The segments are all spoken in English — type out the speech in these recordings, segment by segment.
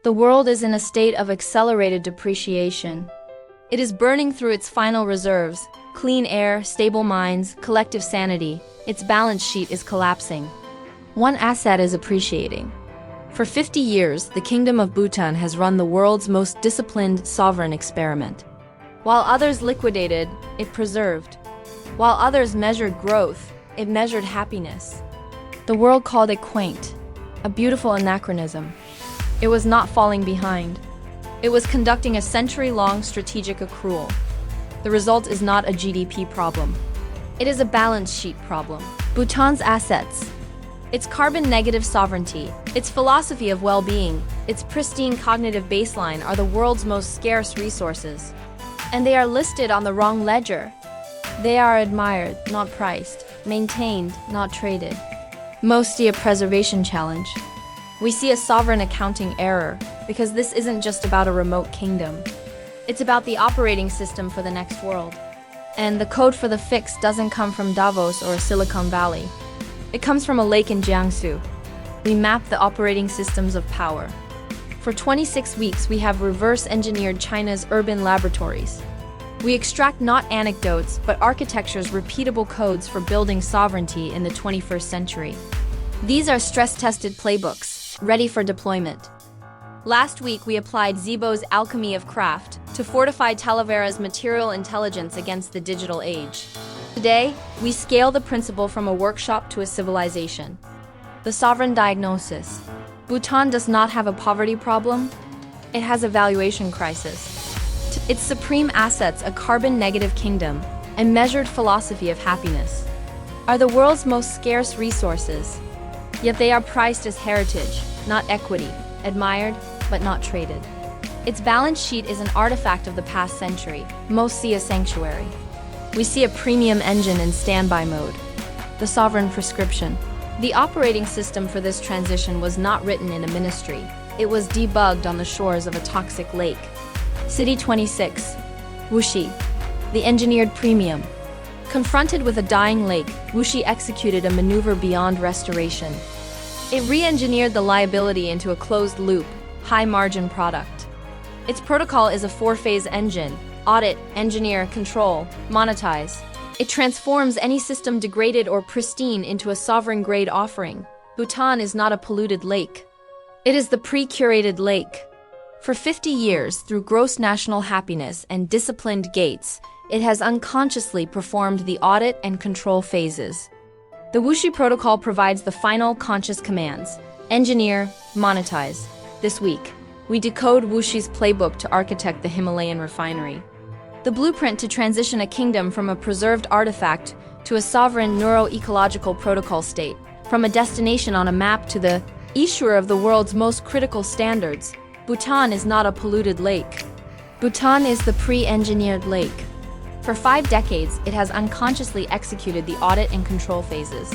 The world is in a state of accelerated depreciation. It is burning through its final reserves: clean air, stable minds, collective sanity. Its balance sheet is collapsing. One asset is appreciating. For 50 years, the Kingdom of Bhutan has run the world's most disciplined sovereign experiment. While others liquidated, it preserved. While others measured growth, it measured happiness. The world called it quaint, a beautiful anachronism. It was not falling behind. It was conducting a century-long strategic accrual. The result is not a GDP problem. It is a balance sheet problem. Bhutan's assets, its carbon-negative sovereignty, its philosophy of well-being, its pristine cognitive baseline are the world's most scarce resources. And they are listed on the wrong ledger. They are admired, not priced, maintained, not traded. Most see a preservation challenge. We see a sovereign accounting error, because this isn't just about a remote kingdom. It's about the operating system for the next world. And the code for the fix doesn't come from Davos or Silicon Valley. It comes from a lake in Jiangsu. We map the operating systems of power. For 26 weeks, we have reverse-engineered China's urban laboratories. We extract not anecdotes, but architecture's repeatable codes for building sovereignty in the 21st century. These are stress-tested playbooks, ready for deployment. Last week, we applied Zibo's alchemy of craft to fortify Talavera's material intelligence against the digital age. Today, we scale the principle from a workshop to a civilization. The sovereign diagnosis. Bhutan does not have a poverty problem. It has a valuation crisis. Its supreme assets, a carbon-negative kingdom, and measured philosophy of happiness, are the world's most scarce resources. Yet they are priced as heritage, not equity, admired, but not traded. Its balance sheet is an artifact of the past century. Most see a sanctuary. We see a premium engine in standby mode. The sovereign prescription. The operating system for this transition was not written in a ministry. It was debugged on the shores of a toxic lake. City 26. Wuxi. The engineered premium. Confronted with a dying lake, Wuxi executed a maneuver beyond restoration. It re-engineered the liability into a closed-loop, high-margin product. Its protocol is a 4-phase engine: audit, engineer, control, monetize. It transforms any system degraded or pristine into a sovereign-grade offering. Bhutan is not a polluted lake. It is the pre-curated lake. For 50 years, through gross national happiness and disciplined gates, it has unconsciously performed the audit and control phases. The Wuxi protocol provides the final conscious commands: engineer, monetize. This week, we decode Wuxi's playbook to architect the Himalayan refinery. The blueprint to transition a kingdom from a preserved artifact to a sovereign neuro-ecological protocol state, from a destination on a map to the issue of the world's most critical standards. Bhutan is not a polluted lake. Bhutan is the pre-engineered lake. For 5 decades, it has unconsciously executed the audit and control phases.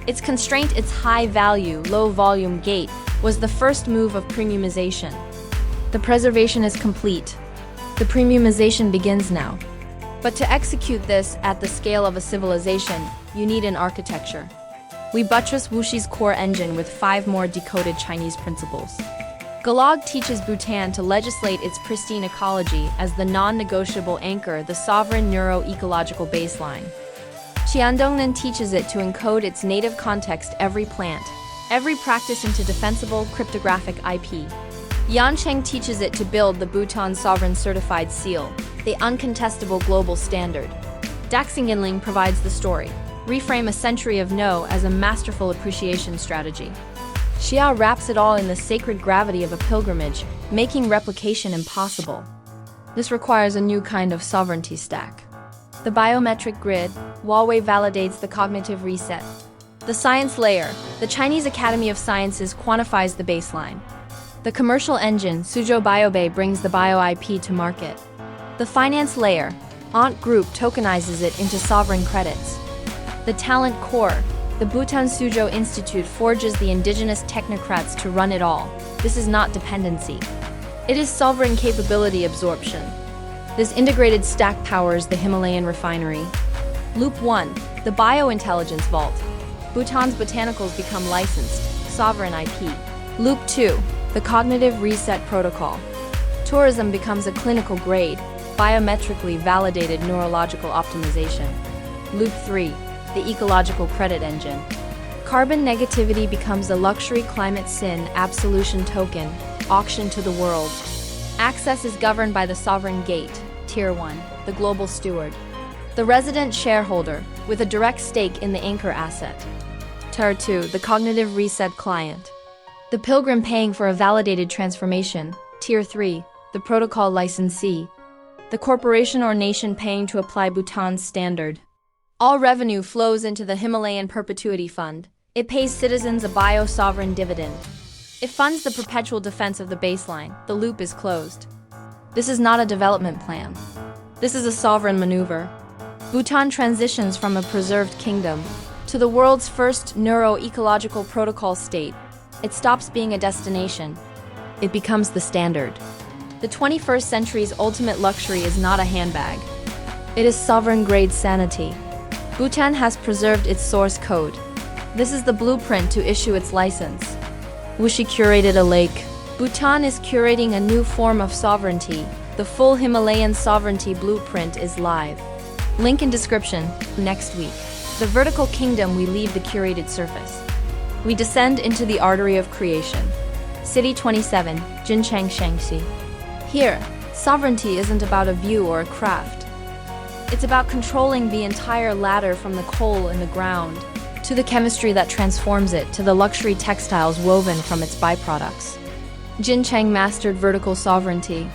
Its constraint, its high-value, low-volume gate, was the first move of premiumization. The preservation is complete. The premiumization begins now. But to execute this at the scale of a civilization, you need an architecture. We buttress Wuxi's core engine with 5 more decoded Chinese principles. Galag teaches Bhutan to legislate its pristine ecology as the non-negotiable anchor, the sovereign neuro-ecological baseline. Qiandongnan teaches it to encode its native context, every plant, every practice into defensible cryptographic IP. Yancheng teaches it to build the Bhutan Sovereign Certified Seal, the uncontestable global standard. Daxinginling provides the story. Reframe a century of no as a masterful appreciation strategy. Xia wraps it all in the sacred gravity of a pilgrimage, making replication impossible. This requires a new kind of sovereignty stack. The biometric grid, Huawei validates the cognitive reset. The science layer, the Chinese Academy of Sciences quantifies the baseline. The commercial engine, Suzhou Biobay, brings the bio IP to market. The finance layer, Ant Group, tokenizes it into sovereign credits. The talent core, the Bhutan Suzhou Institute, forges the indigenous technocrats to run it all. This is not dependency. It is sovereign capability absorption. This integrated stack powers the Himalayan refinery. Loop 1, the Biointelligence Vault. Bhutan's botanicals become licensed, sovereign IP. Loop 2, The cognitive reset protocol. Tourism becomes a clinical grade, biometrically validated neurological optimization. Loop 3. The ecological credit engine. Carbon negativity becomes a luxury climate sin absolution token, auctioned to the world. Access is governed by the sovereign gate, Tier 1, the global steward. The resident shareholder, with a direct stake in the anchor asset. Tier 2, the cognitive reset client. The pilgrim paying for a validated transformation, Tier 3, the protocol licensee. The corporation or nation paying to apply Bhutan's standard. All revenue flows into the Himalayan Perpetuity Fund. It pays citizens a bio-sovereign dividend. It funds the perpetual defense of the baseline. The loop is closed. This is not a development plan. This is a sovereign maneuver. Bhutan transitions from a preserved kingdom to the world's first neuro-ecological protocol state. It stops being a destination. It becomes the standard. The 21st century's ultimate luxury is not a handbag. It is sovereign-grade sanity. Bhutan has preserved its source code. This is the blueprint to issue its license. Wuxi curated a lake. Bhutan is curating a new form of sovereignty. The full Himalayan sovereignty blueprint is live. Link in description. Next week. The vertical kingdom, we leave the curated surface. We descend into the artery of creation. City 27, Jinchang Shangxi. Here, sovereignty isn't about a view or a craft. It's about controlling the entire ladder from the coal in the ground to the chemistry that transforms it to the luxury textiles woven from its byproducts. Jinchang mastered vertical sovereignty.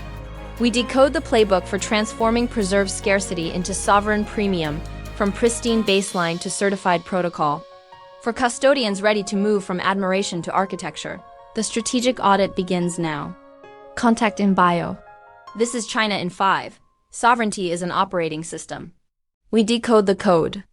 We decode the playbook for transforming preserved scarcity into sovereign premium, from pristine baseline to certified protocol. For custodians ready to move from admiration to architecture, the strategic audit begins now. Contact in bio. This is China in 5. Sovereignty is an operating system. We decode the code.